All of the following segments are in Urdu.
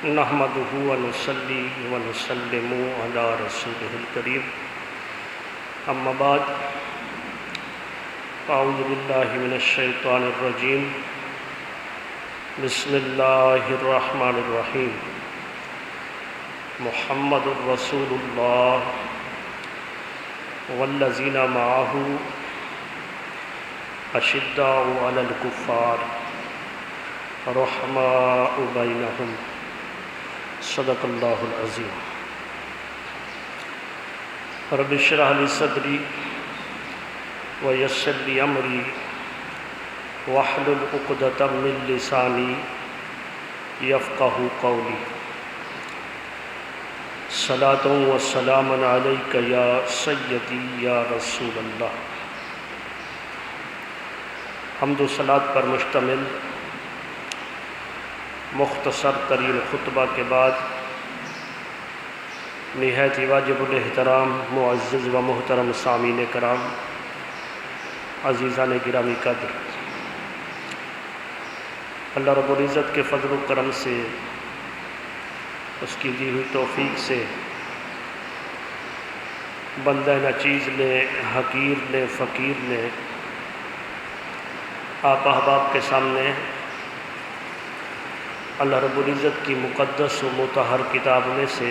نحمدہ ونصلی ونسلم علی رسولہ الکریم، اما بعد، اعوذ باللہ من الشیطان الرجیم، بسم اللہ الرحمن الرحیم۔ محمد رسول اللہ والذین معہ اشداء علی الکفار رحماء بینہم، صدق اللہ العظیم۔ رب اشرح لی صدری ویسر لی امری واحلل عقدۃ من لسانی یفقہوا قولی۔ صلاۃ و سلام علیک یا سیدی یا رسول اللہ۔ حمد و صلاۃ پر مشتمل مختصر ترین خطبہ کے بعد نہایت ہی واجب الاحترام معزز و محترم سامعین کرام، عزیزان گرامی قدر، اللہ رب العزت کے فضل و کرم سے، اس کی دی ہوئی توفیق سے بندہ ناچیز نے، حقیر نے، فقیر نے آپ احباب کے سامنے اللہ رب العزت کی مقدس و مطہر کتاب میں سے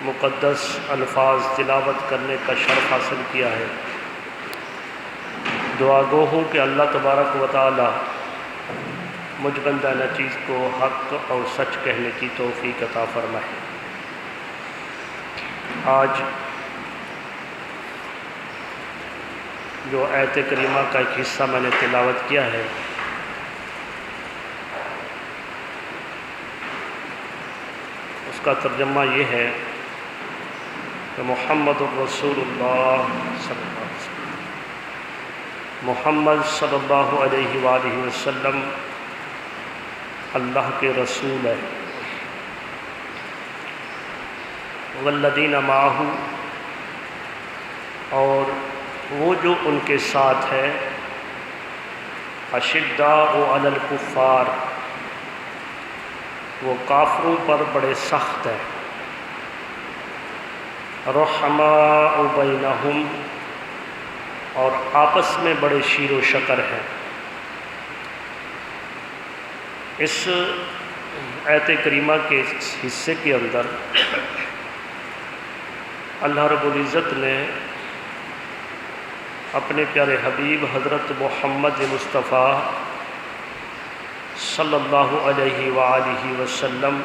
مقدس الفاظ تلاوت کرنے کا شرف حاصل کیا ہے۔ دعا گو ہوں کہ اللہ تبارک و تعالی مجھ بندہ ناچیز کو حق اور سچ کہنے کی توفیق عطا فرمائے۔ آج جو آیت کریمہ کا ایک حصہ میں نے تلاوت کیا ہے، اس کا ترجمہ یہ ہے کہ محمد الرسول اللہ صلی اللہ علیہ وسلم، محمد صلی اللہ علیہ وآلہ وسلم اللہ کے رسول ہے۔ والذین معہ، اور وہ جو ان کے ساتھ ہے، اشداء علی الکفار، وہ کافروں پر بڑے سخت ہے، رحماء بینہم، اور آپس میں بڑے شیر و شکر ہیں۔ اس آیت کریمہ کے حصے کے اندر اللہ رب العزت نے اپنے پیارے حبیب حضرت محمد مصطفیٰ صلی اللہ علیہ وآلہ وسلم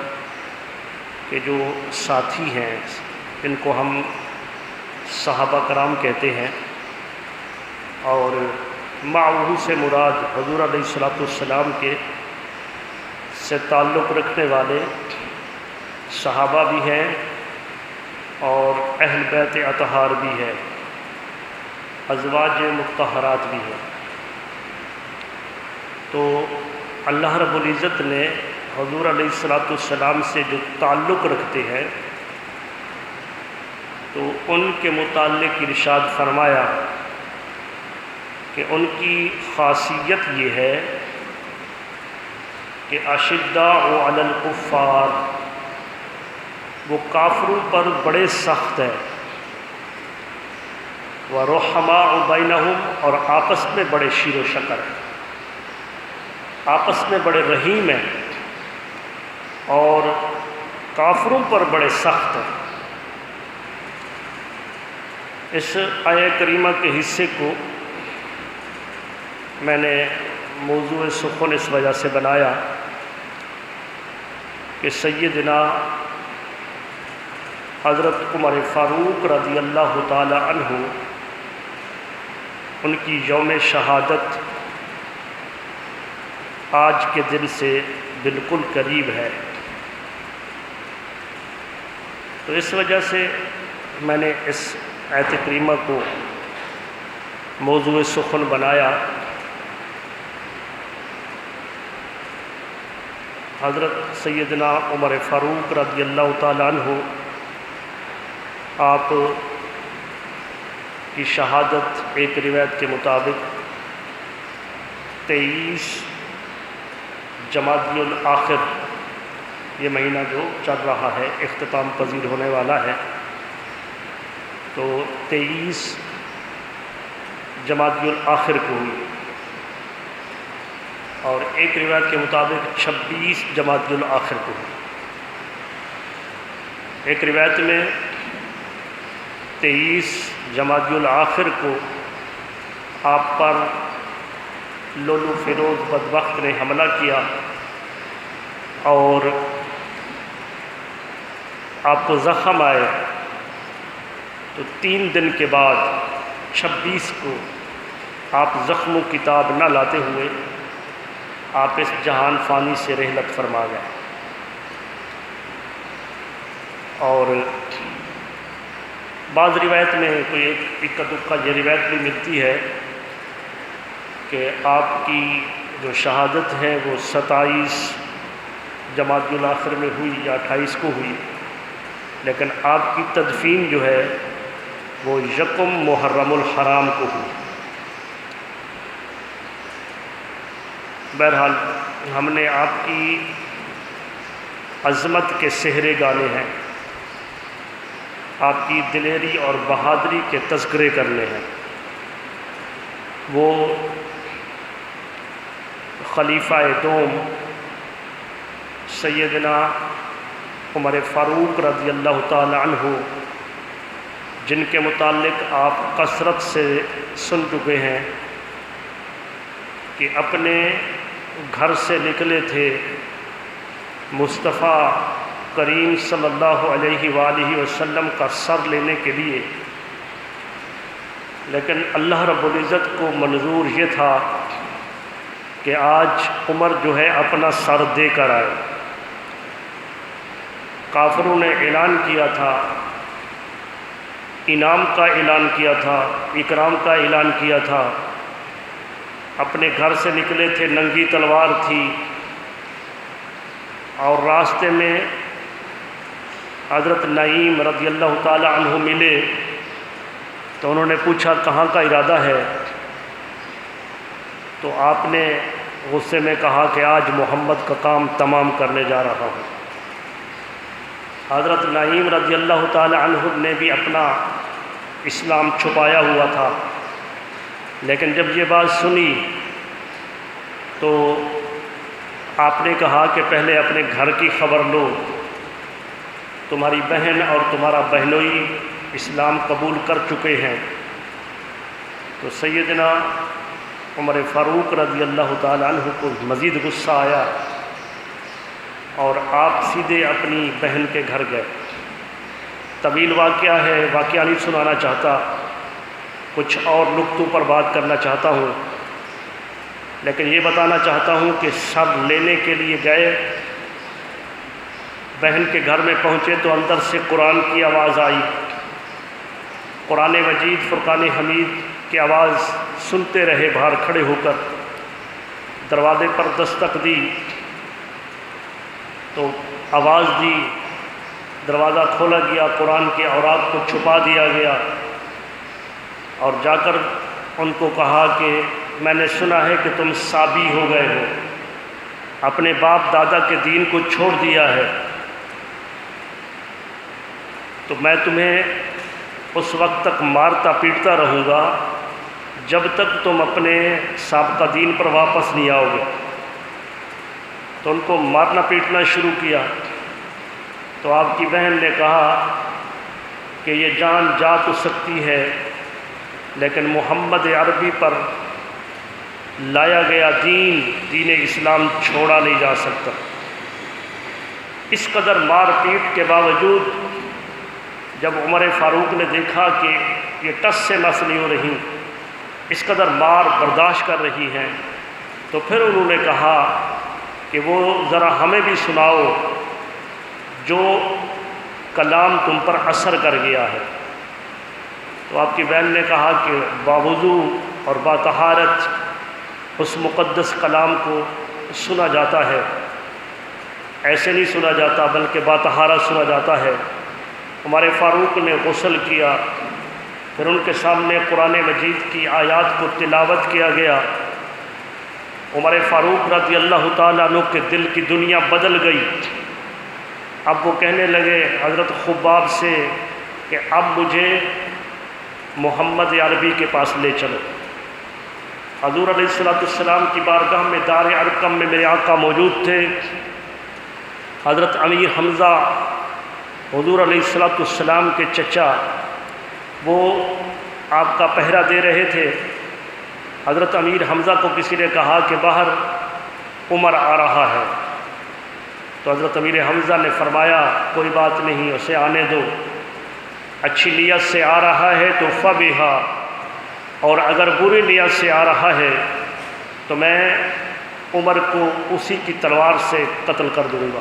کے جو ساتھی ہیں، جن کو ہم صحابہ کرام کہتے ہیں، اور معہ سے مراد حضور علیہ السلام کے سے تعلق رکھنے والے صحابہ بھی ہیں اور اہل بیت اطہار بھی ہے، ازواج مطہرات بھی ہیں۔ تو اللہ رب العزت نے حضور علیہ السلام سے جو تعلق رکھتے ہیں، تو ان کے متعلق ارشاد فرمایا کہ ان کی خاصیت یہ ہے کہ اشداء علی الکفار، وہ کافروں پر بڑے سخت ہے، ورحماء بینہم، اور آپس میں بڑے شیر و شکر ہیں، آپس میں بڑے رحیم ہیں اور کافروں پر بڑے سخت ہیں۔ اس آیہ کریمہ کے حصے کو میں نے موضوع سخن اس وجہ سے بنایا کہ سیدنا حضرت عمر فاروق رضی اللہ تعالی عنہ، ان کی یوم شہادت آج کے دن سے بالکل قریب ہے۔ تو اس وجہ سے میں نے اس آیت کریمہ کو موضوع سخن بنایا۔ حضرت سیدنا عمر فاروق رضی اللہ تعالیٰ عنہ آپ کی شہادت ایک روایت کے مطابق 23 جمادی الآخر یہ مہینہ جو چل رہا ہے اختتام پذیر ہونے والا ہے، تو 23 جمادی الآخر کو ہوئی، اور ایک روایت کے مطابق 26 جمادی الآخر کو ہوئی۔ ایک روایت میں 23 جمادی الآخر کو آپ پر لولو فیروز بدبخت نے حملہ کیا اور آپ کو زخم آئے، تو 3 دن کے بعد 26 کو آپ زخم و کتاب نہ لاتے ہوئے آپ اس جہان فانی سے رحلت فرما گئے۔ اور بعض روایت میں کوئی ایک اکا دکا یہ روایت بھی ملتی ہے کہ آپ کی جو شہادت ہے وہ 27 جمادی الآخر میں ہوئی یا 28 کو ہوئی، لیکن آپ کی تدفین جو ہے وہ 1 محرم الحرام کو ہوئی۔ بہرحال ہم نے آپ کی عظمت کے سحرے گانے ہیں، آپ کی دلیری اور بہادری کے تذکرے کرنے ہیں۔ وہ خلیفہ دوم سیدنا عمر فاروق رضی اللہ تعالی عنہ، جن کے متعلق آپ کثرت سے سن چکے ہیں کہ اپنے گھر سے نکلے تھے مصطفیٰ کریم صلی اللہ علیہ وآلہ وسلم کا سر لینے کے لیے، لیکن اللہ رب العزت کو منظور یہ تھا کہ آج عمر جو ہے اپنا سر دے کر آئے۔ کافروں نے اعلان کیا تھا، انعام کا اعلان کیا تھا، اکرام کا اعلان کیا تھا، اپنے گھر سے نکلے تھے، ننگی تلوار تھی، اور راستے میں حضرت نعیم رضی اللہ تعالی عنہ ملے تو انہوں نے پوچھا کہاں کا ارادہ ہے، تو آپ نے غصے میں کہا کہ آج محمد کا کام تمام کرنے جا رہا ہوں۔ حضرت نعیم رضی اللہ تعالی عنہ نے بھی اپنا اسلام چھپایا ہوا تھا، لیکن جب یہ بات سنی تو آپ نے کہا کہ پہلے اپنے گھر کی خبر لو، تمہاری بہن اور تمہارا بہنوئی اسلام قبول کر چکے ہیں۔ تو سیدنا عمر فاروق رضی اللہ تعالی عنہ کو مزید غصہ آیا اور آپ سیدھے اپنی بہن کے گھر گئے۔ طویل واقعہ ہے، واقعہ نہیں سنانا چاہتا، کچھ اور نقطوں پر بات کرنا چاہتا ہوں، لیکن یہ بتانا چاہتا ہوں کہ سر لینے کے لیے گئے، بہن کے گھر میں پہنچے تو اندر سے قرآن کی آواز آئی، قرآن مجید فرقان حمید کی آواز سنتے رہے، باہر کھڑے ہو کر دروازے پر دستک دی تو آواز دی، دروازہ کھولا گیا، قرآن کے اوراق کو چھپا دیا گیا، اور جا کر ان کو کہا کہ میں نے سنا ہے کہ تم صابی ہو گئے ہو، اپنے باپ دادا کے دین کو چھوڑ دیا ہے، تو میں تمہیں اس وقت تک مارتا پیٹتا رہوں گا جب تک تم اپنے سابقہ دین پر واپس نہیں آؤ گے۔ تو ان کو مارنا پیٹنا شروع کیا، تو آپ کی بہن نے کہا کہ یہ جان جا تو سکتی ہے لیکن محمد عربی پر لایا گیا دین اسلام چھوڑا نہیں جا سکتا۔ اس قدر مار پیٹ کے باوجود جب عمر فاروق نے دیکھا کہ یہ ٹس سے مس نہیں ہو رہی، اس قدر مار برداشت کر رہی ہیں، تو پھر انہوں نے کہا کہ وہ ذرا ہمیں بھی سناؤ جو کلام تم پر اثر کر گیا ہے۔ تو آپ کی بہن نے کہا کہ باوضو اور باطہارت اس مقدس کلام کو سنا جاتا ہے، ایسے نہیں سنا جاتا بلکہ باطہارت سنا جاتا ہے۔ ہمارے فاروق نے غسل کیا، پھر ان کے سامنے قرآن مجید کی آیات کو تلاوت کیا گیا، عمر فاروق رضی اللہ تعالیٰ عنہ کے دل کی دنیا بدل گئی۔ اب وہ کہنے لگے حضرت خباب سے کہ اب مجھے محمد عربی کے پاس لے چلو۔ حضور علیہ السلام کی بارگاہ میں دار ارقم میں میرے آقا موجود تھے۔ حضرت امیر حمزہ حضور علیہ السلام کے چچا، وہ آپ کا پہرا دے رہے تھے۔ حضرت امیر حمزہ کو کسی نے کہا کہ باہر عمر آ رہا ہے، تو حضرت امیر حمزہ نے فرمایا کوئی بات نہیں، اسے آنے دو، اچھی نیت سے آ رہا ہے تو فبہا، اور اگر بری نیت سے آ رہا ہے تو میں عمر کو اسی کی تلوار سے قتل کر دوں گا۔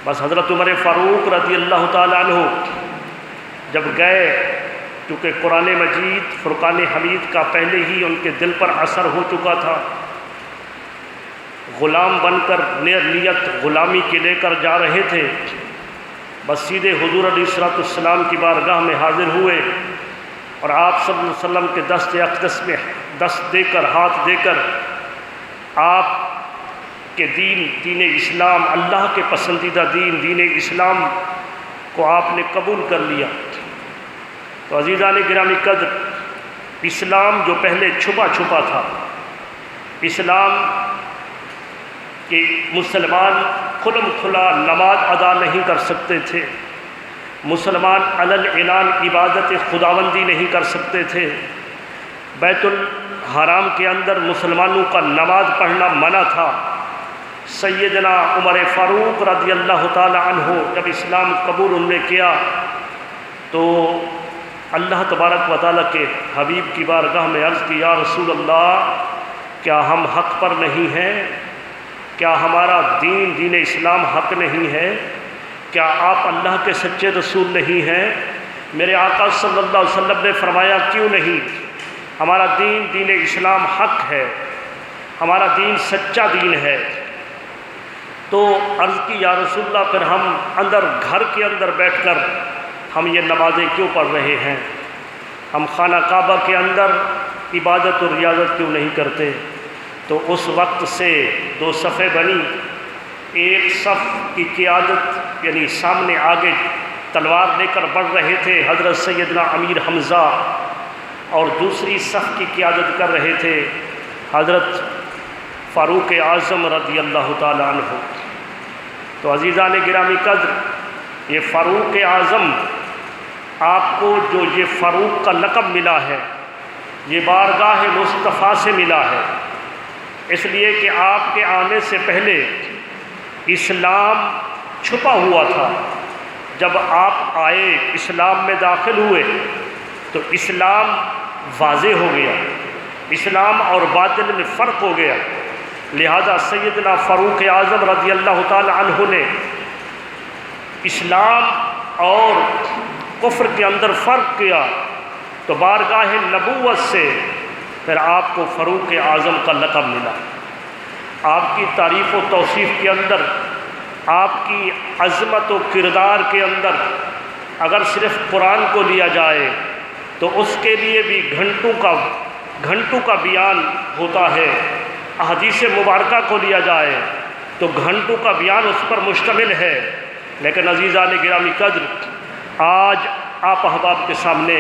بس حضرت عمر فاروق رضی اللہ تعالیٰ عنہ جب گئے، کیونکہ قرآن مجید فرقان حمید کا پہلے ہی ان کے دل پر اثر ہو چکا تھا، غلام بن کر نیت غلامی کے لے کر جا رہے تھے، بس سیدھے حضور علیہ السلام کی بارگاہ میں حاضر ہوئے اور آپ صلی اللہ علیہ وسلم کے دست اقدس میں دست دے کر، ہاتھ دے کر آپ کہ دین اسلام، اللہ کے پسندیدہ دین اسلام کو آپ نے قبول کر لیا۔ تو عزیزان گرامی قدر، اسلام جو پہلے چھپا چھپا تھا، اسلام کہ مسلمان کھلم کھلا نماز ادا نہیں کر سکتے تھے، مسلمان علل اعلان عبادت خداوندی نہیں کر سکتے تھے، بیت الحرام کے اندر مسلمانوں کا نماز پڑھنا منع تھا۔ سیدنا عمر فاروق رضی اللہ تعالی عنہ جب اسلام قبول انہوں نے کیا تو اللہ تبارک و تعالیٰ کے حبیب کی بارگاہ میں عرض کی، یا رسول اللہ، کیا ہم حق پر نہیں ہیں؟ کیا ہمارا دین اسلام حق نہیں ہے؟ کیا آپ اللہ کے سچے رسول نہیں ہیں؟ میرے آقا صلی اللہ علیہ وسلم نے فرمایا کیوں نہیں، ہمارا دین اسلام حق ہے، ہمارا دین سچا دین ہے۔ تو عرض کی، یا رسول اللہ، پھر ہم گھر کے اندر بیٹھ کر ہم یہ نمازیں کیوں پڑھ رہے ہیں؟ ہم خانہ کعبہ کے اندر عبادت اور ریاضت کیوں نہیں کرتے؟ تو اس وقت سے دو صفیں بنی، ایک صف کی قیادت یعنی سامنے آگے تلوار لے کر بڑھ رہے تھے حضرت سیدنا امیر حمزہ، اور دوسری صف کی قیادت کر رہے تھے حضرت فاروق اعظم رضی اللہ تعالی عنہ۔ تو عزیزان گرامی قدر، یہ فاروق اعظم، آپ کو جو یہ فاروق کا لقب ملا ہے، یہ بارگاہ مصطفیٰ سے ملا ہے، اس لیے کہ آپ کے آنے سے پہلے اسلام چھپا ہوا تھا۔ جب آپ آئے، اسلام میں داخل ہوئے تو اسلام واضح ہو گیا، اسلام اور باطل میں فرق ہو گیا۔ لہذا سیدنا فاروق اعظم رضی اللہ تعالی عنہ نے اسلام اور کفر کے اندر فرق کیا، تو بارگاہ نبوت سے پھر آپ کو فاروق اعظم کا لقب ملا۔ آپ کی تعریف و توصیف کے اندر، آپ کی عظمت و کردار کے اندر اگر صرف قرآن کو لیا جائے تو اس کے لیے بھی گھنٹوں کا بیان ہوتا ہے، احادیث مبارکہ کو لیا جائے تو گھنٹوں کا بیان اس پر مشتمل ہے۔ لیکن عزیزان گرامی قدر، آج آپ احباب کے سامنے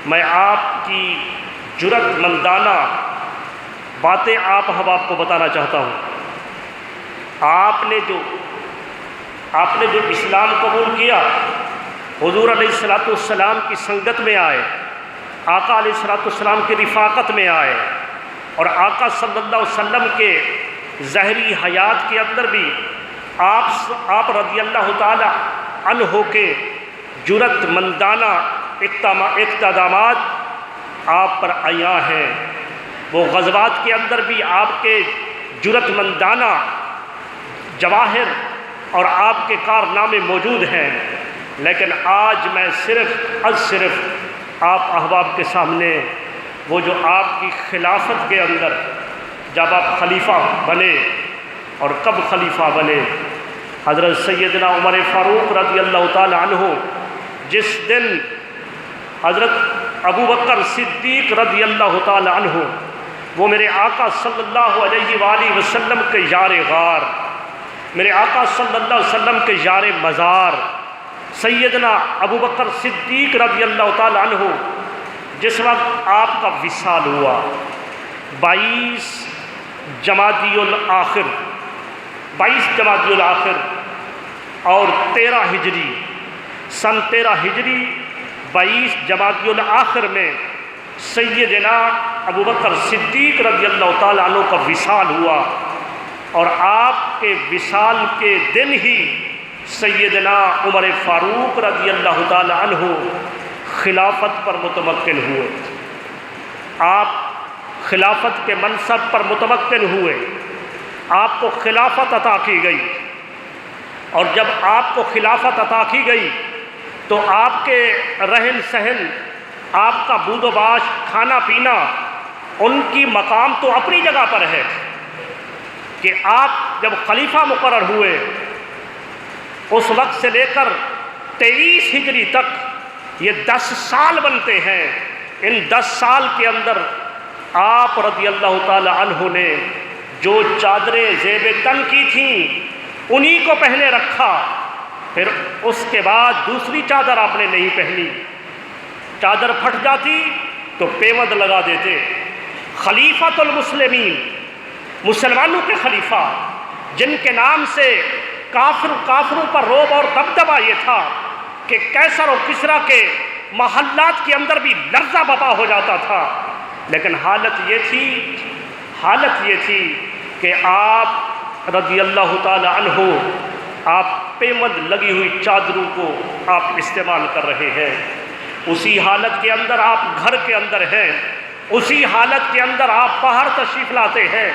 میں آپ کی جرأت مندانہ باتیں آپ احباب کو بتانا چاہتا ہوں۔ آپ نے جو اسلام قبول کیا، حضور علیہ السلام کی سنگت میں آئے، آقا علیہ السلام کی رفاقت میں آئے، اور آقا صلی اللہ علیہ وسلم کے ظاہری حیات کے اندر بھی آپ رضی اللہ تعالی عنہ کے جرأت مندانہ اقتدامات آپ پر عیاں ہیں۔ وہ غزوات کے اندر بھی آپ کے جرأت مندانہ جواہر اور آپ کے کارنامے موجود ہیں۔ لیکن آج میں صرف آپ احباب کے سامنے وہ جو آپ کی خلافت کے اندر جب آپ خلیفہ بنے، اور کب خلیفہ بنے، حضرت سیدنا عمر فاروق رضی اللہ تعالی عنہ جس دن حضرت ابو بکر صدیق رضی اللہ تعالی عنہ وہ میرے آقا صلی اللہ علیہ وآلہ وسلم کے یار غار، میرے آقا صلی اللہ علیہ وسلم کے یار مزار سیدنا ابو بکر صدیق رضی اللہ تعالیٰ عنہ جس وقت آپ کا وصال ہوا 22 جمادی الآخر اور 13 ہجری، سن 13 ہجری 22 جمادی الآخر میں سیدنا ابو بکر صدیق رضی اللہ تعالیٰ عنہ کا وصال ہوا، اور آپ کے وصال کے دن ہی سیدنا عمر فاروق رضی اللہ تعالیٰ عنہ خلافت پر متمکن ہوئے۔ آپ خلافت کے منصب پر متمکن ہوئے، آپ کو خلافت عطا کی گئی، اور جب آپ کو خلافت عطا کی گئی تو آپ کے رہن سہن، آپ کا بود و باش، کھانا پینا، ان کی مقام تو اپنی جگہ پر ہے کہ آپ جب خلیفہ مقرر ہوئے اس وقت سے لے کر 23 ہجری تک یہ 10 سال بنتے ہیں۔ ان 10 سال کے اندر آپ رضی اللہ تعالی عنہ نے جو چادریں زیب تن کی تھیں انہی کو پہنے رکھا، پھر اس کے بعد دوسری چادر آپ نے نہیں پہنی، چادر پھٹ جاتی تو پیوند لگا دیتے۔ خلیفۃ المسلمین، مسلمانوں کے خلیفہ، جن کے نام سے کافروں پر رعب اور دبدبہ یہ تھا کہ کیسر و کسریٰ کے محلات کے اندر بھی لرزہ بپا ہو جاتا تھا، لیکن حالت یہ تھی کہ آپ رضی اللہ تعالی عنہ آپ پیوند لگی ہوئی چادروں کو آپ استعمال کر رہے ہیں۔ اسی حالت کے اندر آپ گھر کے اندر ہیں، اسی حالت کے اندر آپ باہر تشریف لاتے ہیں،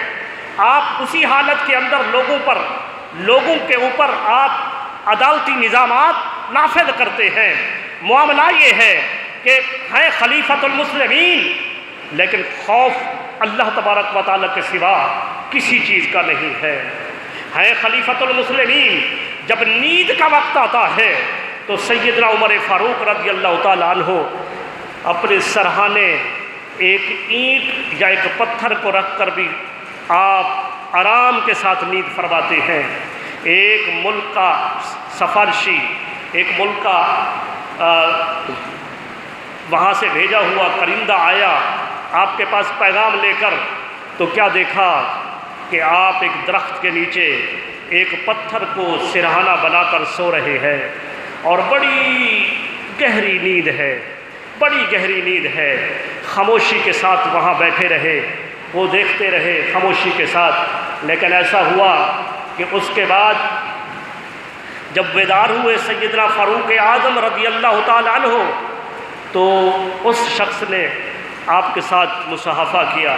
آپ اسی حالت کے اندر لوگوں کے اوپر آپ عدالتی نظامات نافذ کرتے ہیں۔ معاملہ یہ ہے کہ ہیں خلیفۃ المسلمین، لیکن خوف اللہ تبارک و تعالیٰ کے سوا کسی چیز کا نہیں ہے۔ ہیں خلیفۃ المسلمین، جب نیند کا وقت آتا ہے تو سیدنا عمر فاروق رضی اللہ تعالیٰ عنہ اپنے سرہانے ایک اینٹ یا ایک پتھر کو رکھ کر بھی آپ آرام کے ساتھ نیند فرماتے ہیں۔ ایک ملک کا سفارشی، ایک ملک کا وہاں سے بھیجا ہوا کرندہ آیا آپ کے پاس پیغام لے کر، تو کیا دیکھا کہ آپ ایک درخت کے نیچے ایک پتھر کو سرہانہ بنا کر سو رہے ہیں، اور بڑی گہری نیند ہے۔ خاموشی کے ساتھ وہاں بیٹھے رہے، وہ دیکھتے رہے خاموشی کے ساتھ، لیکن ایسا ہوا کہ اس کے بعد جب بیدار ہوئے سیدنا فاروق اعظم رضی اللہ تعالی عنہ، تو اس شخص نے آپ کے ساتھ مصافحہ کیا،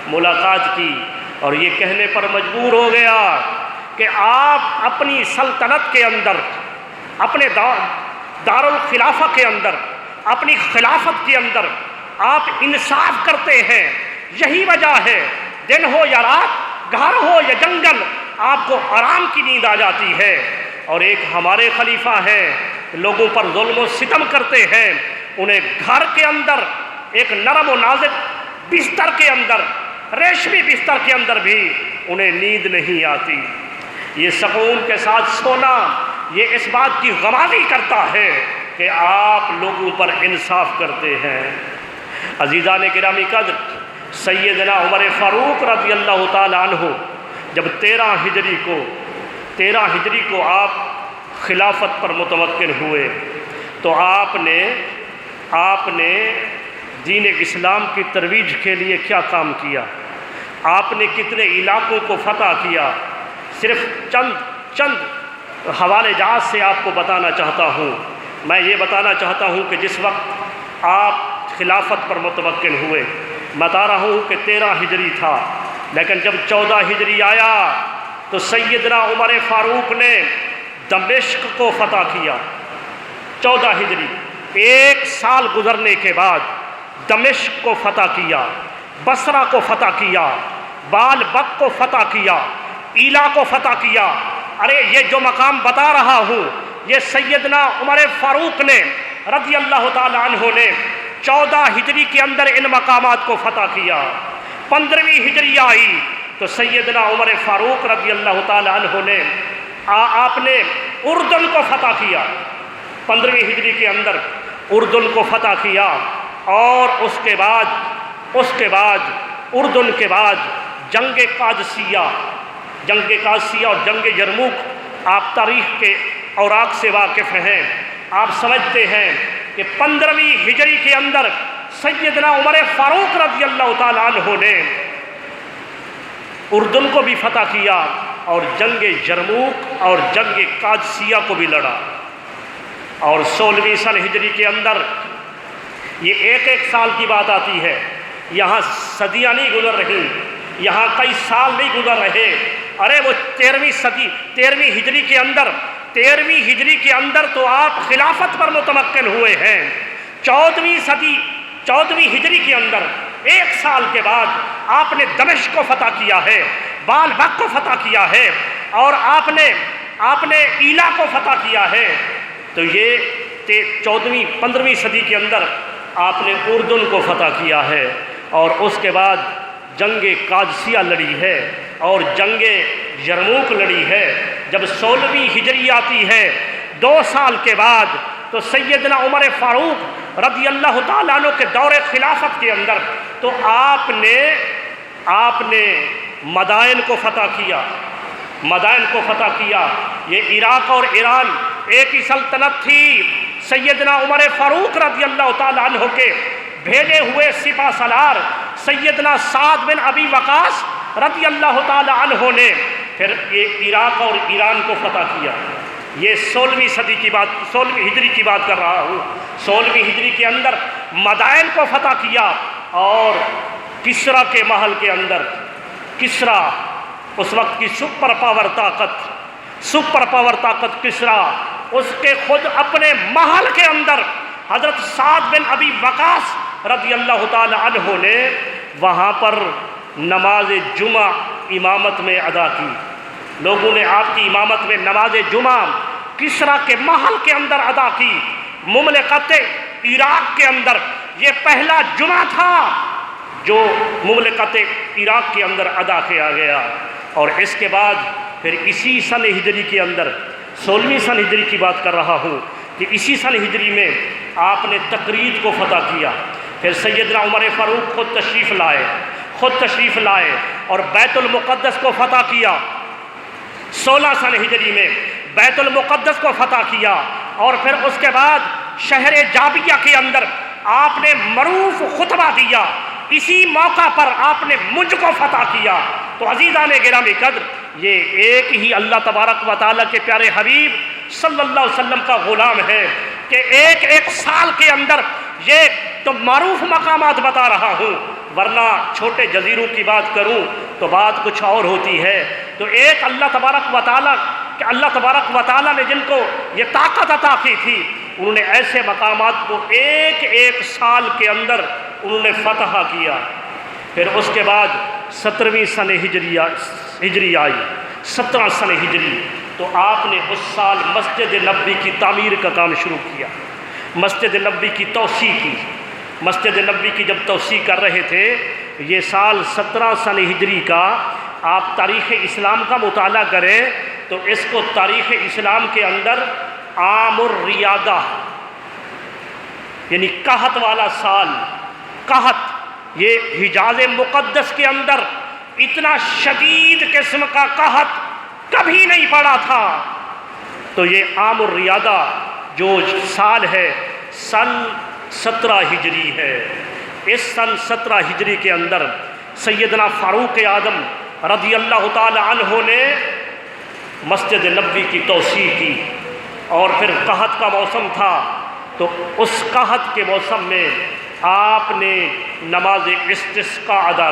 ملاقات کی، اور یہ کہنے پر مجبور ہو گیا کہ آپ اپنی سلطنت کے اندر، اپنے دارالخلافہ کے اندر، اپنی خلافت کے اندر آپ انصاف کرتے ہیں، یہی وجہ ہے دن ہو یا رات، گھر ہو یا جنگل، آپ کو آرام کی نیند آ جاتی ہے۔ اور ایک ہمارے خلیفہ ہیں، لوگوں پر ظلم و ستم کرتے ہیں، انہیں گھر کے اندر ایک نرم و نازک بستر کے اندر، ریشمی بستر کے اندر بھی انہیں نیند نہیں آتی۔ یہ سکون کے ساتھ سونا یہ اس بات کی غمازی کرتا ہے کہ آپ لوگوں پر انصاف کرتے ہیں۔ عزیزان گرامی قدر، سیدنا عمر فاروق رضی اللہ تعالی عنہ جب 13 ہجری کو آپ خلافت پر متمکن ہوئے تو آپ نے دین اسلام کی ترویج کے لیے کیا کام کیا، آپ نے کتنے علاقوں کو فتح کیا، صرف چند حوالے جات سے آپ کو بتانا چاہتا ہوں۔ میں یہ بتانا چاہتا ہوں کہ جس وقت آپ خلافت پر متمکن ہوئے، بتا رہا ہوں کہ 13 ہجری تھا، لیکن جب 14 ہجری آیا تو سیدنا عمر فاروق نے دمشق کو فتح کیا۔ 14 ہجری، 1 سال گزرنے کے بعد دمشق کو فتح کیا، بصرہ کو فتح کیا، بال بک کو فتح کیا، ایلا کو فتح کیا۔ ارے یہ جو مقام بتا رہا ہوں یہ سیدنا عمر فاروق نے رضی اللہ تعالی عنہ نے 14 ہجری کے اندر ان مقامات کو فتح کیا۔ 15ویں ہجری آئی تو سیدنا عمر فاروق رضی اللہ تعالیٰ عنہ نے آپ نے اردن کو فتح کیا۔ 15ویں ہجری کے اندر اردن کو فتح کیا، اور اس کے بعد اردن کے بعد جنگ قادسیہ اور جنگ یرموک، آپ تاریخ کے اوراق سے واقف ہیں، آپ سمجھتے ہیں کہ 15ویں ہجری کے اندر سیدنا عمر فاروق رضی اللہ تعالیٰ عنہ نے اردن کو بھی فتح کیا اور جنگ یرموک اور جنگ قادسیہ کو بھی لڑا۔ اور 16ویں سن ہجری کے اندر، یہ ایک سال کی بات آتی ہے، یہاں صدیاں نہیں گزر رہی، یہاں کئی سال نہیں گزر رہے، ارے وہ 13ویں ہجری کے اندر تو آپ خلافت پر متمکن ہوئے ہیں۔ 14ویں ہجری کے اندر 1 سال کے بعد آپ نے دمشق کو فتح کیا ہے، بالبک کو فتح کیا ہے، اور آپ نے ایلا کو فتح کیا ہے۔ تو یہ 15ویں صدی کے اندر آپ نے اردن کو فتح کیا ہے، اور اس کے بعد جنگ قادسیہ لڑی ہے اور جنگ یرموک لڑی ہے۔ جب 16ویں ہجری آتی ہے 2 سال کے بعد، تو سیدنا عمر فاروق رضی اللہ تعالیٰ عنہ کے دور خلافت کے اندر تو آپ نے مدائن کو فتح کیا۔ یہ عراق اور ایران ایک ہی سلطنت تھی۔ سیدنا عمر فاروق رضی اللہ تعالیٰ عنہ کے بھیجے ہوئے سپہ سالار سیدنا سعد بن ابی وقاص رضی اللہ تعالیٰ عنہ نے پھر یہ عراق اور ایران کو فتح کیا۔ یہ 16ویں ہجری کی بات کر رہا ہوں۔ 16ویں ہجری کے اندر مدائن کو فتح کیا، اور کسرا کے محل کے اندر، کسرا اس وقت کی سپر پاور طاقت کسرا، اس کے خود اپنے محل کے اندر حضرت سعد بن ابی وقاص رضی اللہ تعالی عنہ نے وہاں پر نماز جمعہ امامت میں ادا کی۔ لوگوں نے آپ کی امامت میں نماز جمعہ کسرا کے محل کے اندر ادا کی۔ مملکت عراق کے اندر یہ پہلا جمعہ تھا جو مملکت عراق کے اندر ادا کیا گیا۔ اور اس کے بعد پھر اسی سن ہجری کے اندر 16ویں سن ہجری کی بات کر رہا ہوں کہ اسی سن ہجری میں آپ نے تقرید کو فتح کیا۔ پھر سیدنا عمر فاروق خود تشریف لائے اور بیت المقدس کو فتح کیا۔ 16 سن ہجری میں بیت المقدس کو فتح کیا، اور پھر اس کے بعد شہر جابیہ کے اندر آپ نے معروف خطبہ دیا۔ اسی موقع پر آپ نے مجھ کو فتح کیا۔ تو عزیزان گرامی قدر، یہ ایک ہی اللہ تبارک و تعالیٰ کے پیارے حبیب صلی اللہ علیہ وسلم کا غلام ہے کہ ایک سال کے اندر یہ تو معروف مقامات بتا رہا ہوں، ورنہ چھوٹے جزیروں کی بات کروں تو بات کچھ اور ہوتی ہے۔ تو ایک اللہ تبارک و تعالیٰ نے جن کو یہ طاقت عطا کی تھی، انہوں نے ایسے مقامات کو ایک سال کے اندر انہوں نے فتح کیا۔ پھر اس کے بعد 17ویں سن ہجری آئی، 17 سن ہجری، تو آپ نے اس سال مسجد نبوی کی تعمیر کا کام شروع کیا، مسجد نبوی کی توسیع کی۔ مسجد نبوی کی جب توسیع کر رہے تھے، یہ سال 17 سن ہجری کا آپ تاریخ اسلام کا مطالعہ کریں تو اس کو تاریخ اسلام کے اندر عام الریادہ یعنی قحط والا سال، قحط، یہ حجاز مقدس کے اندر اتنا شدید قسم کا قحط کبھی نہیں پڑا تھا۔ تو یہ عام الریادہ جو سال ہے سن 17 ہجری ہے۔ اس سن 17 ہجری کے اندر سیدنا فاروق اعظم رضی اللہ تعالی عنہ نے مسجد نبوی کی توسیع کی، اور پھر قحط کا موسم تھا، تو اس قحط کے موسم میں آپ نے نماز استسقاء ادا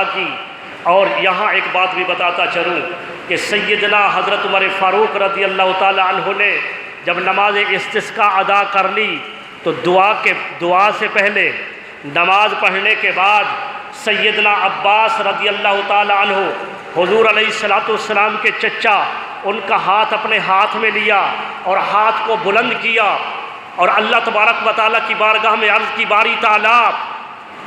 کی۔ اور یہاں ایک بات بھی بتاتا چلوں کہ سیدنا حضرت عمر فاروق رضی اللہ تعالی عنہ نے جب نماز استسقاء ادا کر لی تو دعا سے پہلے، نماز پڑھنے کے بعد سیدنا عباس رضی اللہ تعالی عنہ، حضور علیہ السلام کے چچا، ان کا ہاتھ اپنے ہاتھ میں لیا اور ہاتھ کو بلند کیا، اور اللہ تبارک و تعالیٰ کی بارگاہ میں عرض کی، باری تعالیٰ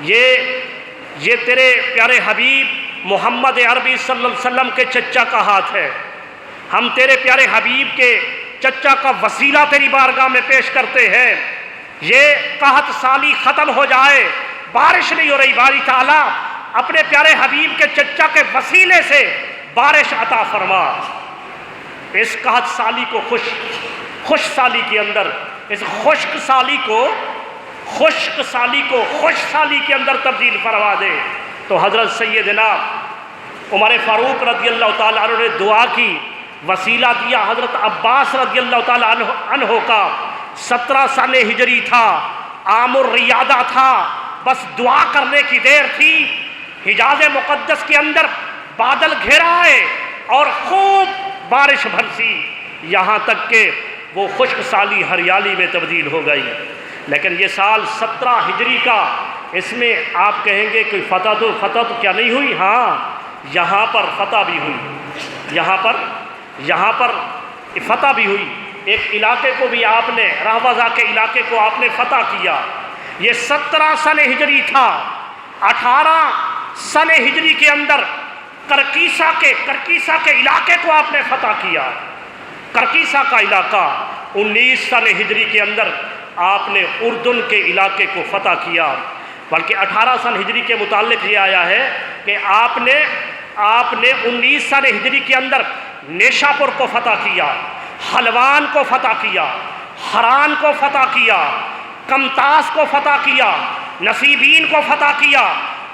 یہ تیرے پیارے حبیب محمد عربی صلی اللہ علیہ وسلم کے چچا کا ہاتھ ہے، ہم تیرے پیارے حبیب کے چچا کا وسیلہ تیری بارگاہ میں پیش کرتے ہیں، یہ قحط سالی ختم ہو جائے، بارش نہیں ہو رہی، باری تعالیٰ اپنے پیارے حبیب کے چچا کے وسیلے سے بارش عطا فرما، اس قحط سالی کو خوش سالی کے اندر، اس خشک سالی کو خوش سالی کے اندر تبدیل فرما دے۔ تو حضرت سیدنا عمر فاروق رضی اللہ تعالیٰ عنہ نے دعا کی، وسیلہ دیا۔ حضرت عباس رضی اللہ تعالیٰ عنہ کا 17 سال ہجری تھا، عام الریادہ تھا، بس دعا کرنے کی دیر تھی، حجاز مقدس کے اندر بادل گھیرا آئے اور خوب بارش برسی، یہاں تک کہ وہ خشک سالی ہریالی میں تبدیل ہو گئی۔ لیکن یہ سال 17 ہجری کا، اس میں آپ کہیں گے کوئی فتح تو کیا نہیں ہوئی؟ ہاں، یہاں پر فتح بھی ہوئی، یہاں پر فتح بھی ہوئی، ایک علاقے کو بھی آپ نے، رہوزہ کے علاقے کو آپ نے فتح کیا۔ یہ 17 سن ہجری تھا، 18 سن ہجری کے اندر کرکیسا کے علاقے کو آپ نے فتح کیا، کرکیسا کا علاقہ۔ 19 سن ہجری کے اندر آپ نے اردن کے علاقے کو فتح کیا، بلکہ 18 سن ہجری کے متعلق یہ آیا ہے کہ آپ نے 19 سن ہجری کے اندر نیشاپور کو فتح کیا، حلوان کو فتح کیا، حران کو فتح کیا، کمتاس کو فتح کیا، نصیبین کو فتح کیا،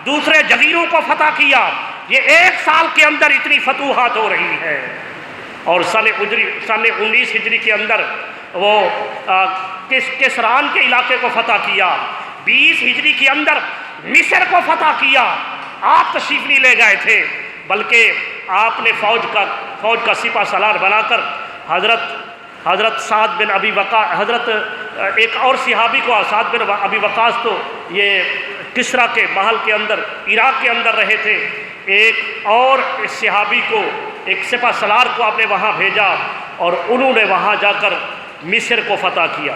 دوسرے جزیروں کو فتح کیا۔ یہ ایک سال کے اندر اتنی فتوحات ہو رہی ہیں۔ اور سن 19 ہجری کے اندر وہ کسران کے علاقے کو فتح کیا، 20 ہجری کے اندر مصر کو فتح کیا۔ آپ تشریف نہیں لے گئے تھے، بلکہ آپ نے فوج کا سپہ سالار بنا کر حضرت سعد بن ابی وقاص، حضرت ایک اور صحابی کو، سعد بن ابی وقاص تو یہ کسرا کے محل کے اندر عراق کے اندر رہے تھے، ایک اور صحابی کو، ایک سپہ سالار کو آپ نے وہاں بھیجا اور انہوں نے وہاں جا کر مصر کو فتح کیا۔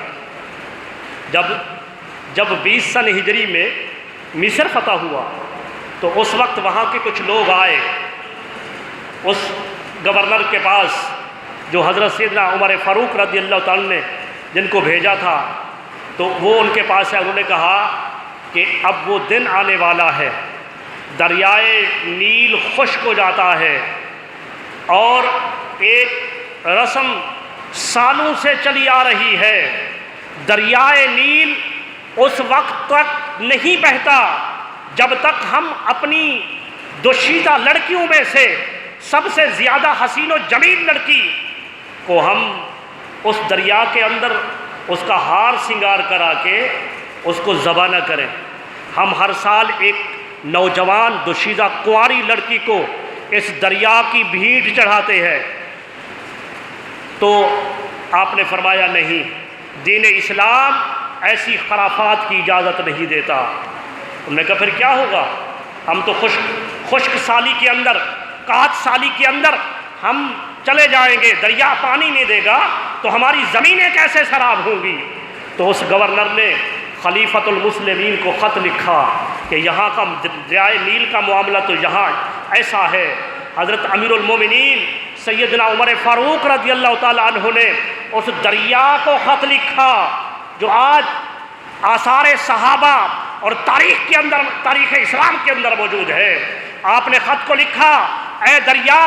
جب 20 سن ہجری میں مصر فتح ہوا تو اس وقت وہاں کے کچھ لوگ آئے اس گورنر کے پاس جو حضرت سیدنا عمر فاروق رضی اللہ تعالیٰ نے جن کو بھیجا تھا، تو وہ ان کے پاس ہے، انہوں نے کہا کہ اب وہ دن آنے والا ہے، دریائے نیل خشک ہو جاتا ہے، اور ایک رسم سالوں سے چلی آ رہی ہے، دریائے نیل اس وقت تک نہیں بہتا جب تک ہم اپنی دوشیزہ لڑکیوں میں سے سب سے زیادہ حسین و جمیل لڑکی کو ہم اس دریا کے اندر اس کا ہار سنگار کرا کے اس کو ذبح نہ کریں۔ ہم ہر سال ایک نوجوان دوشیزہ کنواری لڑکی کو اس دریا کی بھیٹ چڑھاتے ہیں۔ تو آپ نے فرمایا نہیں، دین اسلام ایسی خرافات کی اجازت نہیں دیتا۔ انہوں نے کہا پھر کیا ہوگا؟ ہم تو خشک سالی کے اندر، قحط سالی کے اندر ہم چلے جائیں گے، دریا پانی نہیں دے گا تو ہماری زمینیں کیسے سراب ہوں گی؟ تو اس گورنر نے خلیفۃ المسلمین کو خط لکھا کہ یہاں کا دریائے نیل کا معاملہ تو یہاں ایسا ہے۔ حضرت امیر المومنین سیدنا عمر فاروق رضی اللہ تعالیٰ عنہ نے اس دریا کو خط لکھا جو آج آثار صحابہ اور تاریخ اسلام کے اندر موجود ہے۔ آپ نے خط کو لکھا، اے دریا،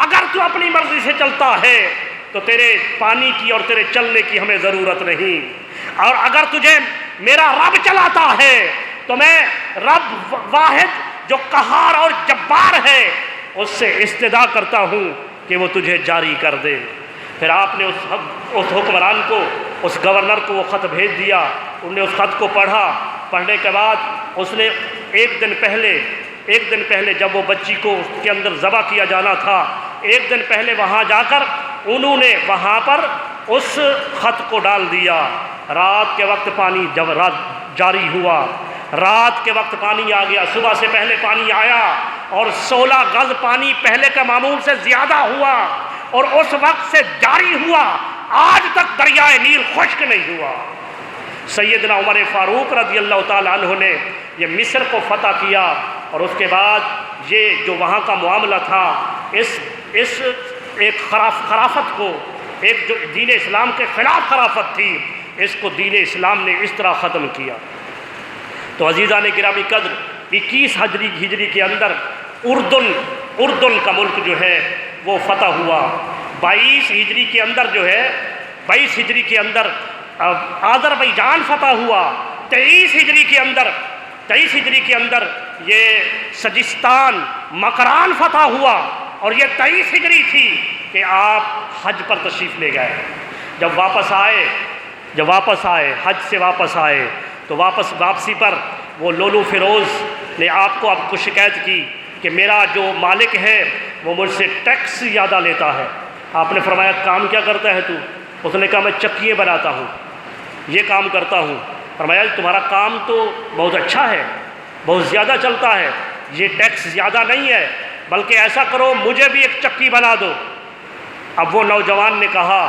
اگر تو اپنی مرضی سے چلتا ہے تو تیرے پانی کی اور تیرے چلنے کی ہمیں ضرورت نہیں، اور اگر تجھے میرا رب چلاتا ہے تو میں رب واحد جو قہار اور جبار ہے اس سے استدعا کرتا ہوں کہ وہ تجھے جاری کر دے۔ پھر آپ نے اس حکمران کو، اس گورنر کو وہ خط بھیج دیا۔ انہوں نے اس خط کو پڑھا، پڑھنے کے بعد اس نے ایک دن پہلے جب وہ بچی کو اس کے اندر ذبح کیا جانا تھا، ایک دن پہلے وہاں جا کر انہوں نے وہاں پر اس خط کو ڈال دیا۔ رات کے وقت پانی جب رات جاری ہوا، رات کے وقت پانی آ گیا، صبح سے پہلے پانی آیا اور 16 گز پانی پہلے کے معمول سے زیادہ ہوا، اور اس وقت سے جاری ہوا، آج تک دریائے نیل خشک نہیں ہوا۔ سیدنا عمر فاروق رضی اللہ تعالیٰ عنہ نے یہ مصر کو فتح کیا، اور اس کے بعد یہ جو وہاں کا معاملہ تھا، اس ایک خرافت کو، ایک جو دین اسلام کے خلاف خرافت تھی، اس کو دین اسلام نے اس طرح ختم کیا۔ تو عزیزان گرامی قدر، 21 ہجری کے اندر اردن کا ملک جو ہے وہ فتح ہوا۔ 22 ہجری کے اندر جو ہے 22 ہجری کے اندر آذربائیجان فتح ہوا۔ 23 ہجری کے اندر یہ سجستان مکران فتح ہوا، اور یہ 23 ہجری تھی کہ آپ حج پر تشریف لے گئے۔ جب واپس آئے حج سے واپس آئے تو واپسی پر وہ لولو فیروز نے آپ کو شکایت کی کہ میرا جو مالک ہے وہ مجھ سے ٹیکس زیادہ لیتا ہے۔ آپ نے فرمایا کام کیا کرتا ہے تو؟ اس نے کہا میں چکیے بناتا ہوں، یہ کام کرتا ہوں۔ فرمایا تمہارا کام تو بہت اچھا ہے، بہت زیادہ چلتا ہے، یہ ٹیکس زیادہ نہیں ہے، بلکہ ایسا کرو مجھے بھی ایک چکی بنا دو۔ اب وہ نوجوان نے کہا،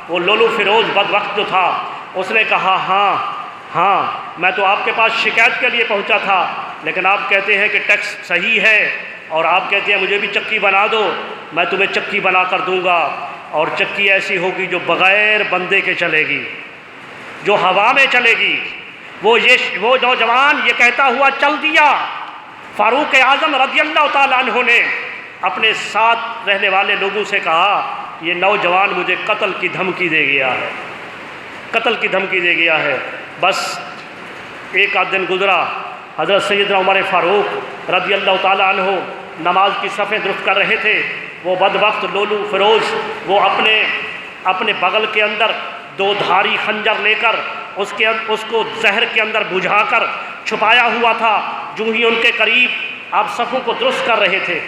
وہ لولو فیروز بدبخت جو تھا، اس نے کہا ہاں میں تو آپ کے پاس شکایت کے لیے پہنچا تھا، لیکن آپ کہتے ہیں کہ ٹیکس صحیح ہے، اور آپ کہتے ہیں مجھے بھی چکی بنا دو، میں تمہیں چکی بنا کر دوں گا، اور چکی ایسی ہوگی جو بغیر بندے کے چلے گی، جو ہوا میں چلے گی۔ وہ نوجوان یہ کہتا ہوا چل دیا۔ فاروق اعظم رضی اللہ تعالیٰ عنہ نے اپنے ساتھ رہنے والے لوگوں سے کہا یہ نوجوان مجھے قتل کی دھمکی دے گیا ہے۔ بس ایک آدھ دن گزرا، حضرت سیدنا عمر فاروق رضی اللہ تعالیٰ عنہ نماز کی صفیں درست کر رہے تھے۔ وہ بدبخت لولو فیروز وہ اپنے بغل کے اندر 2 دھاری خنجر لے کر اس کو زہر کے اندر بجھا کر چھپایا ہوا تھا۔ جو ہی ان کے قریب آپ صفوں کو درست کر رہے تھے،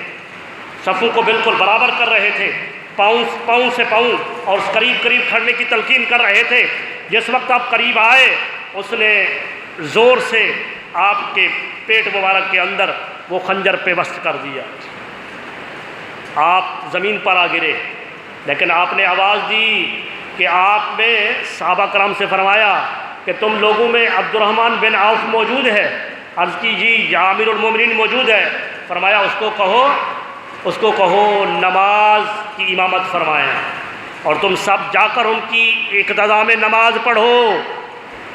صفوں کو بالکل برابر کر رہے تھے، پاؤں سے پاؤں اور قریب کھڑنے کی تلقین کر رہے تھے، جس وقت آپ قریب آئے اس نے زور سے آپ کے پیٹ مبارک کے اندر وہ خنجر پیوست کر دیا۔ آپ زمین پر آ گرے، لیکن آپ نے آواز دی کہ آپ نے صحابہ کرام سے فرمایا کہ تم لوگوں میں عبد الرحمن بن عوف موجود ہے؟ عرض کی جی یا امیر المومنین موجود ہے۔ فرمایا اس کو کہو نماز کی امامت فرمائیں، اور تم سب جا کر ان کی اقتداء میں نماز پڑھو۔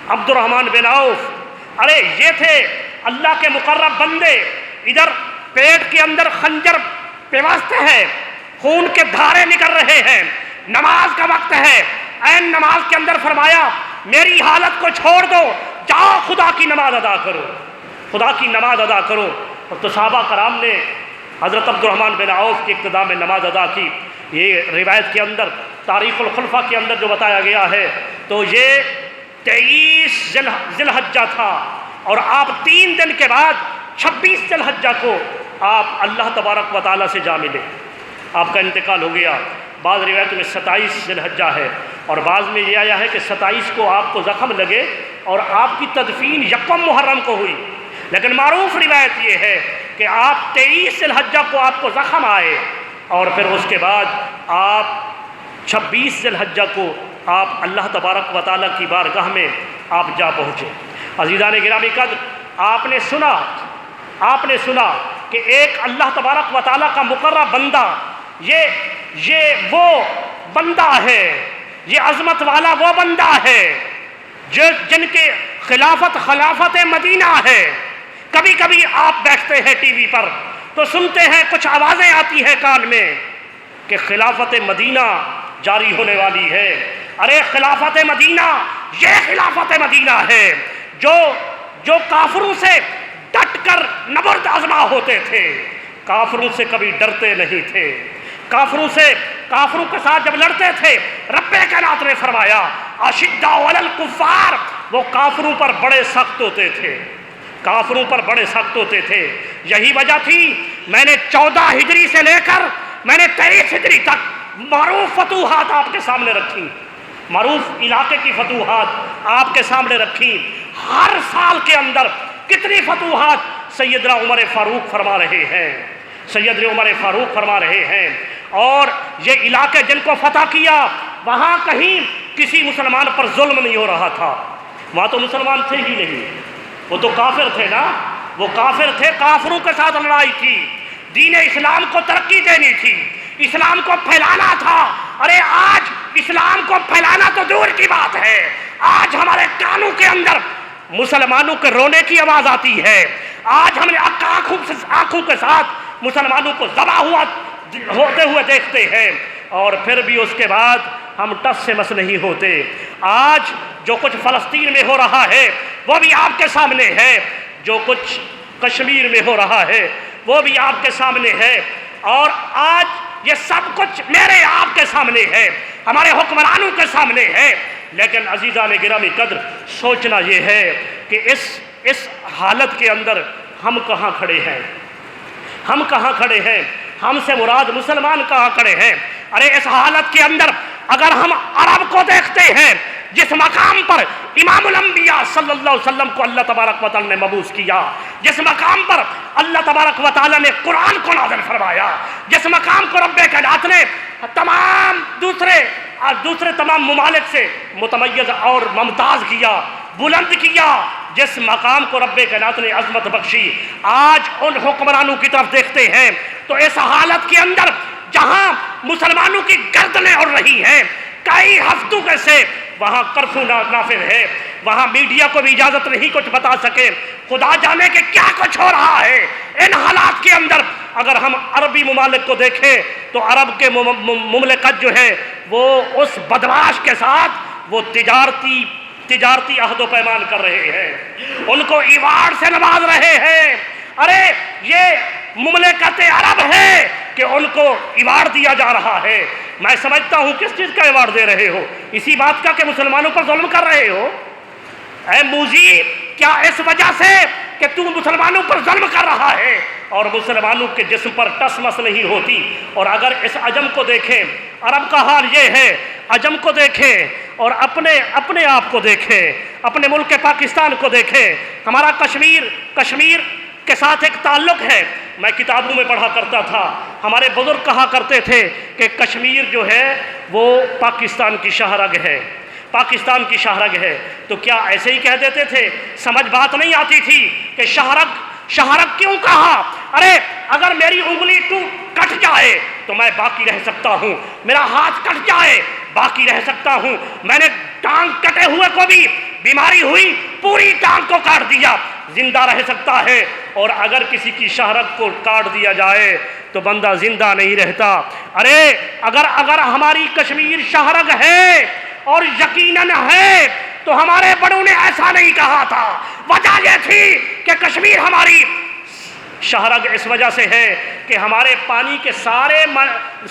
عبد الرحمن بن عوف، ارے یہ تھے اللہ کے مقرب بندے، ادھر پیٹ کے اندر خنجر پیوست ہے، خون کے دھارے نکل رہے ہیں، نماز کا وقت ہے، عین نماز کے اندر فرمایا میری حالت کو چھوڑ دو، جاؤ خدا کی نماز ادا کرو۔ اور تو صحابہ کرام نے حضرت عبد الرحمن بن عوف کی اقتداء میں نماز ادا کی۔ یہ روایت کے اندر تاریخ الخلفاء کے اندر جو بتایا گیا ہے تو یہ 23 ذی الحجہ تھا، اور آپ 3 دن کے بعد 26 ذی الحجہ کو آپ اللہ تبارک و تعالیٰ سے جا ملے، آپ کا انتقال ہو گیا۔ بعض روایتوں میں 27 ذی الحجہ ہے، اور بعض میں یہ آیا ہے کہ 27 کو آپ کو زخم لگے اور آپ کی تدفین 1 محرم کو ہوئی، لیکن معروف روایت یہ ہے کہ آپ 23 ذی الحجہ کو آپ کو زخم آئے، اور پھر اس کے بعد آپ 26 ذی الحجہ کو آپ اللہ تبارک و تعالیٰ کی بارگاہ میں آپ جا پہنچے۔ عزیزان گرامی قدر، آپ نے سنا کہ ایک اللہ تبارک و تعالیٰ کا مقرب بندہ، یہ وہ بندہ ہے، یہ عظمت والا وہ بندہ ہے جن کے خلافت مدینہ ہے۔ کبھی کبھی آپ بیٹھتے ہیں ٹی وی پر تو سنتے ہیں کچھ آوازیں آتی ہیں کان میں کہ خلافت مدینہ جاری ہونے والی ہے۔ ارے خلافت مدینہ، یہ خلافت مدینہ ہے جو کافروں سے ڈٹ کر نبرد آزما ہوتے تھے، کافروں سے کبھی ڈرتے نہیں تھے، کافروں کے ساتھ جب لڑتے تھے رب کائنات نے فرمایا اشداء علی الکفار، وہ کافروں پر بڑے سخت ہوتے تھے۔ یہی وجہ تھی میں نے 14 ہجری سے لے کر میں نے 23 ہجری تک معروف فتوحات آپ کے سامنے رکھی، معروف علاقے کی فتوحات آپ کے سامنے رکھی۔ ہر سال کے اندر کتنی فتوحات سیدنا عمر فاروق فرما رہے ہیں، اور یہ علاقے جن کو فتح کیا وہاں کہیں کسی مسلمان پر ظلم نہیں ہو رہا تھا، وہاں تو مسلمان تھے ہی نہیں، وہ تو کافر تھے نا، وہ کافر تھے، کافروں کے ساتھ لڑائی تھی، دین اسلام کو ترقی دینی تھی، اسلام کو پھیلانا تھا۔ ارے آج اسلام کو پھیلانا تو دور کی بات ہے، آج ہمارے کانوں کے اندر مسلمانوں کے رونے کی آواز آتی ہے، آج ہم نے آنکھوں کے ساتھ مسلمانوں کو ذبح ہوتے ہوئے دیکھتے ہیں، اور پھر بھی اس کے بعد ہم ٹس سے مس نہیں ہوتے۔ آج جو کچھ فلسطین میں ہو رہا ہے وہ بھی آپ کے سامنے ہے، جو کچھ کشمیر میں ہو رہا ہے وہ بھی آپ کے سامنے ہے، اور آج یہ سب کچھ میرے آپ کے سامنے ہے، ہمارے حکمرانوں کے سامنے ہے۔ لیکن عزیزان گرامی قدر، سوچنا یہ ہے کہ اس حالت کے اندر ہم کہاں کھڑے ہیں، ہم کہاں کھڑے ہیں، ہم سے مراد مسلمان کہاں کھڑے ہیں؟ ارے اس حالت کے اندر اگر ہم عرب کو دیکھتے ہیں، جس مقام پر امام الانبیاء صلی اللہ علیہ وسلم کو اللہ تبارک و تعالی نے مبعوث کیا، جس مقام پر اللہ تبارک و تعالی نے قرآن کو نازل فرمایا، جس مقام کو رب کائنات نے تمام دوسرے تمام ممالک سے متمیز اور ممتاز کیا، بلند کیا، جس مقام کو رب کائنات نے عظمت بخشی، آج ان حکمرانوں کی طرف دیکھتے ہیں تو اس حالت کے اندر جہاں مسلمانوں کی گردنیں اڑ رہی ہیں، کئی ہفتوں سے وہاں کرفیو نافذ ہے، وہاں میڈیا کو بھی اجازت نہیں کچھ بتا سکے، خدا جانے کہ کیا کچھ ہو رہا ہے۔ ان حالات کے اندر اگر ہم عربی ممالک کو دیکھیں تو عرب کے مملکت جو ہے وہ اس بدمعاش کے ساتھ وہ تجارتی عہد و پیمان کر رہے ہیں، ان کو ایوارڈ سے نواز رہے ہیں۔ ارے یہ مملکت عرب ہے کہ ان کو ایوارڈ دیا جا رہا ہے۔ میں سمجھتا ہوں کس چیز کا ایوارڈ دے رہے ہو؟ اسی بات کا کہ مسلمانوں پر ظلم کر رہے ہو۔ اے موذی، کیا اس وجہ سے کہ تو مسلمانوں پر ظلم کر رہا ہے اور مسلمانوں کے جسم پر ٹس مس نہیں ہوتی؟ اور اگر اس عجم کو دیکھیں، عرب کا حال یہ ہے، عجم کو دیکھیں اور اپنے آپ کو دیکھیں، اپنے ملک پاکستان کو دیکھیں۔ ہمارا کشمیر کے ساتھ ایک تعلق ہے، میں کتابوں میں پڑھا کرتا تھا، ہمارے بزرگ کہا کرتے تھے کہ کشمیر جو ہے وہ پاکستان کی شاہرگ ہے، پاکستان کی شاہرگ ہے۔ تو کیا ایسے ہی کہہ دیتے تھے؟ سمجھ بات نہیں آتی تھی کہ شاہرگ کیوں کہا؟ ارے اگر میری انگلی کٹ جائے تو میں باقی رہ سکتا ہوں، میرا ہاتھ کٹ جائے باقی رہ سکتا ہوں، میں نے ٹانگ کٹے ہوئے کو بھی بیماری ہوئی پوری ٹانگ کو کاٹ دیا، زندہ رہ سکتا ہے، اور اگر کسی کی شاہرگ کو کاٹ دیا جائے تو بندہ زندہ نہیں رہتا۔ ارے اگر ہماری کشمیر شاہرگ ہے اور یقیناً ہے تو ہمارے بڑوں نے ایسا نہیں کہا تھا۔ وجہ یہ تھی کہ کشمیر ہماری شاہرگ اس وجہ سے ہے کہ ہمارے پانی کے سارے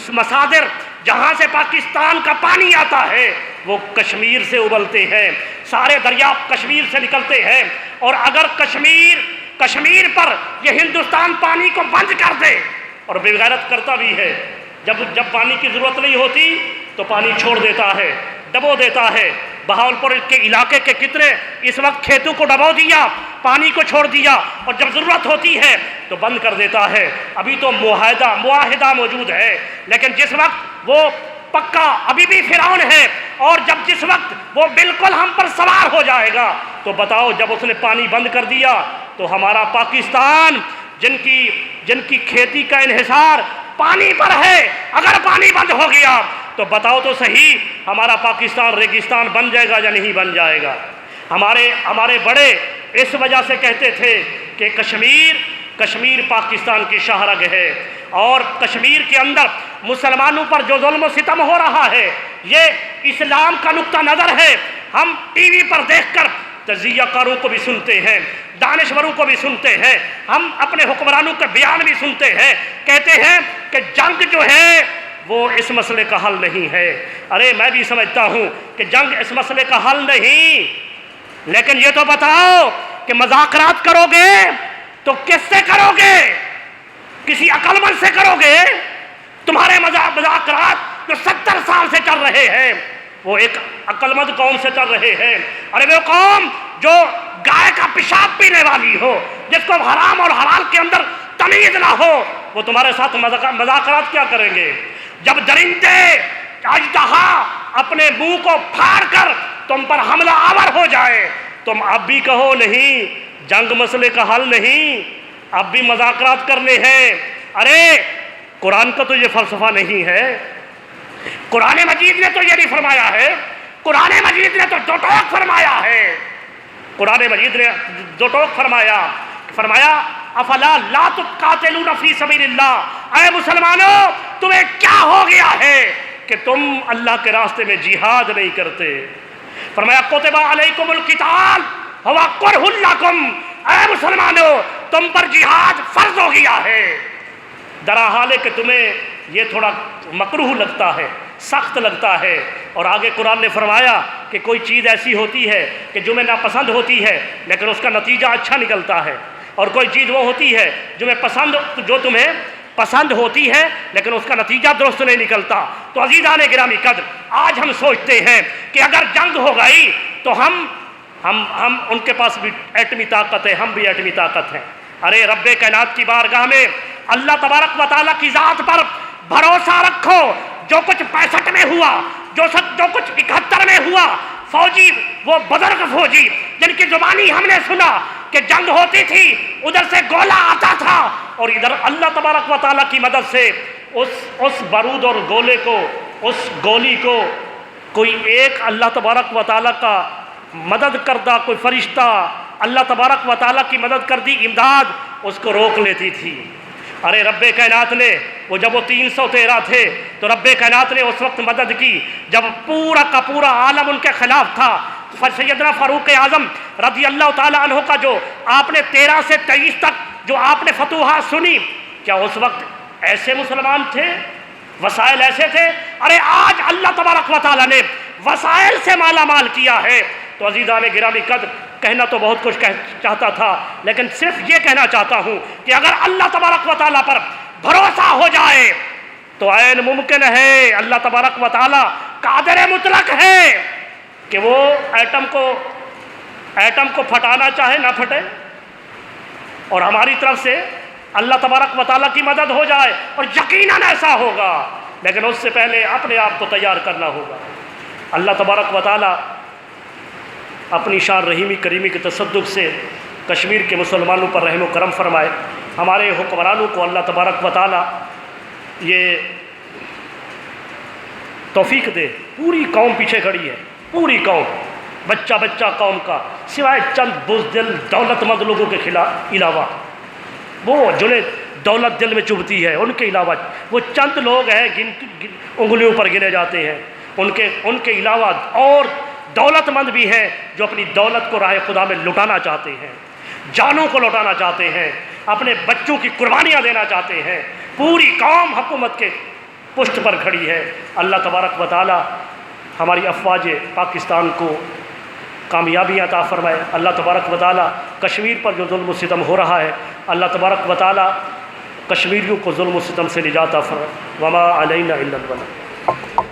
مصادر جہاں سے پاکستان کا پانی آتا ہے وہ کشمیر سے ابلتے ہیں، سارے دریافت کشمیر سے نکلتے ہیں، اور اگر کشمیر پر یہ ہندوستان پانی کو بند کر دے، اور بغیرت کرتا بھی ہے، جب پانی کی ضرورت نہیں ہوتی تو پانی چھوڑ دیتا ہے، ڈبو دیتا ہے۔ بہاولپور کے علاقے کے کتنے اس وقت کھیتوں کو ڈبو دیا، پانی کو چھوڑ دیا، اور جب ضرورت ہوتی ہے تو بند کر دیتا ہے۔ ابھی تو معاہدہ موجود ہے، لیکن جس وقت وہ پکا ابھی بھی فرعون ہے، اور جس وقت وہ بالکل ہم پر سوار ہو جائے گا تو بتاؤ، جب اس نے پانی بند کر دیا تو ہمارا پاکستان جن کی کھیتی کا انحصار پانی پر ہے، اگر پانی بند ہو گیا تو بتاؤ تو صحیح ہمارا پاکستان ریگستان بن جائے گا یا نہیں بن جائے گا؟ ہمارے بڑے اس وجہ سے کہتے تھے کہ کشمیر پاکستان کی شاہرگ ہے، اور کشمیر کے اندر مسلمانوں پر جو ظلم و ستم ہو رہا ہے یہ اسلام کا نقطہ نظر ہے۔ ہم ٹی وی پر دیکھ کر تجزیہ کاروں کو بھی سنتے ہیں، دانشوروں کو بھی سنتے ہیں، ہم اپنے حکمرانوں کے بیان بھی سنتے ہیں، کہتے ہیں کہ جنگ جو ہے وہ اس مسئلے کا حل نہیں ہے۔ ارے میں بھی سمجھتا ہوں کہ جنگ اس مسئلے کا حل نہیں، لیکن یہ تو بتاؤ کہ مذاکرات کرو گے تو کس سے کرو گے؟ کسی عقل مند سے کرو گے؟ تمہارے مذاکرات جو 70 سال سے چل رہے ہیں وہ ایک عقل مند قوم سے چل رہے ہیں۔ ارے وہ قوم جو گائے کا پیشاب پینے والی ہو، جس کو حرام اور حلال کے اندر تمیز نہ ہو، وہ تمہارے ساتھ مذاکرات کیا کریں گے؟ جب درندے اژدہا اپنے منہ کو پھاڑ کر تم پر حملہ آور ہو جائے تم اب بھی کہو نہیں جنگ مسئلے کا حل نہیں، اب بھی مذاکرات کرنے ہیں۔ ارے قرآن کا تو یہ فلسفہ نہیں ہے، قرآن مجید نے تو یہ نہیں فرمایا ہے، قرآن مجید نے تو دو ٹوک فرمایا ہے، قرآن مجید نے دو ٹوک فرمایا افلا لا تقاتلون فی سبیل اللہ، اے مسلمانوں تمہیں کیا ہو گیا ہے کہ تم اللہ کے راستے میں جہاد نہیں کرتے۔ فرمایا کتب علیکم القتال ہوا کرہ لکم، اے مسلمانوں تم پر جہاد فرض ہو گیا ہے، درا حال ہے کہ تمہیں یہ تھوڑا مکروہ لگتا ہے، سخت لگتا ہے۔ اور آگے قرآن نے فرمایا کہ کوئی چیز ایسی ہوتی ہے کہ جو میں ناپسند ہوتی ہے لیکن اس کا نتیجہ اچھا نکلتا ہے، اور کوئی چیز وہ ہوتی ہے جو تمہیں پسند ہوتی ہے لیکن اس کا نتیجہ درست نہیں نکلتا۔ تو عزیزان گرامی قدر، آج ہم سوچتے ہیں کہ اگر جنگ ہو گئی تو ہم ان کے پاس بھی ایٹمی طاقت ہے، ہم بھی ایٹمی طاقت ہیں۔ ارے رب کائنات کی بارگاہ میں اللہ تبارک و تعالیٰ کی ذات پر بھروسہ رکھو۔ جو کچھ 65 میں ہوا، جو کچھ 71 میں ہوا، فوجی وہ بزرگ فوجی جن کی زبانی ہم نے سنا کہ جنگ ہوتی تھی، ادھر سے گولہ آتا تھا اور ادھر اللہ تبارک و تعالیٰ کی مدد سے اس بارود اور گولے کو، اس گولی کو کوئی ایک اللہ تبارک و تعالیٰ کا مدد کردہ کوئی فرشتہ، اللہ تبارک و تعالیٰ کی مدد کردی امداد اس کو روک لیتی تھی۔ ارے رب کائنات نے جب وہ 313 تھے تو رب کائنات نے اس وقت مدد کی جب پورا کا پورا عالم ان کے خلاف تھا۔ سیدنا فاروق اعظم رضی اللہ تعالیٰ عنہ کا جو آپ نے 13 سے 23 تک جو آپ نے فتوحات سنی، کیا اس وقت ایسے مسلمان تھے؟ وسائل ایسے تھے؟ ارے آج اللہ تبارک و تعالیٰ نے وسائل سے مالا مال کیا ہے۔ تو عزیزان گرامی قدر، کہنا تو بہت کچھ چاہتا تھا لیکن صرف یہ کہنا چاہتا ہوں کہ اگر اللہ تبارک و تعالیٰ پر بھروسہ ہو جائے تو عین ممکن ہے، اللہ تبارک و تعالیٰ قادر مطلق ہے کہ وہ ایٹم کو پھٹانا چاہے نہ پھٹے، اور ہماری طرف سے اللہ تبارک و تعالیٰ کی مدد ہو جائے، اور یقیناً ایسا ہوگا، لیکن اس سے پہلے اپنے آپ کو تیار کرنا ہوگا۔ اللہ تبارک و تعالیٰ اپنی شان رحیمی کریمی کے تصدق سے کشمیر کے مسلمانوں پر رحم و کرم فرمائے۔ ہمارے حکمرانوں کو اللہ تبارک و تعالیٰ یہ توفیق دے۔ پوری قوم پیچھے کھڑی ہے، پوری قوم، بچہ بچہ قوم کا، سوائے چند بزدل دولت مند لوگوں کے علاوہ، وہ جنہیں دولت دل میں چبھتی ہے ان کے علاوہ وہ چند لوگ ہیں انگلیوں پر گنے جاتے ہیں، ان کے علاوہ اور دولت مند بھی ہیں جو اپنی دولت کو راہ خدا میں لٹانا چاہتے ہیں، جانوں کو لٹانا چاہتے ہیں، اپنے بچوں کی قربانیاں دینا چاہتے ہیں۔ پوری قوم حکومت کے پشت پر کھڑی ہے۔ اللہ تبارک و تعالیٰ ہماری افواج پاکستان کو کامیابی عطا فرمائے۔ اللہ تبارک و تعالیٰ کشمیر پر جو ظلم و ستم ہو رہا ہے، اللہ تبارک و تعالیٰ کشمیریوں کو ظلم و ستم سے نجات عطا فرمائے۔ وما علینا الا البلاغ۔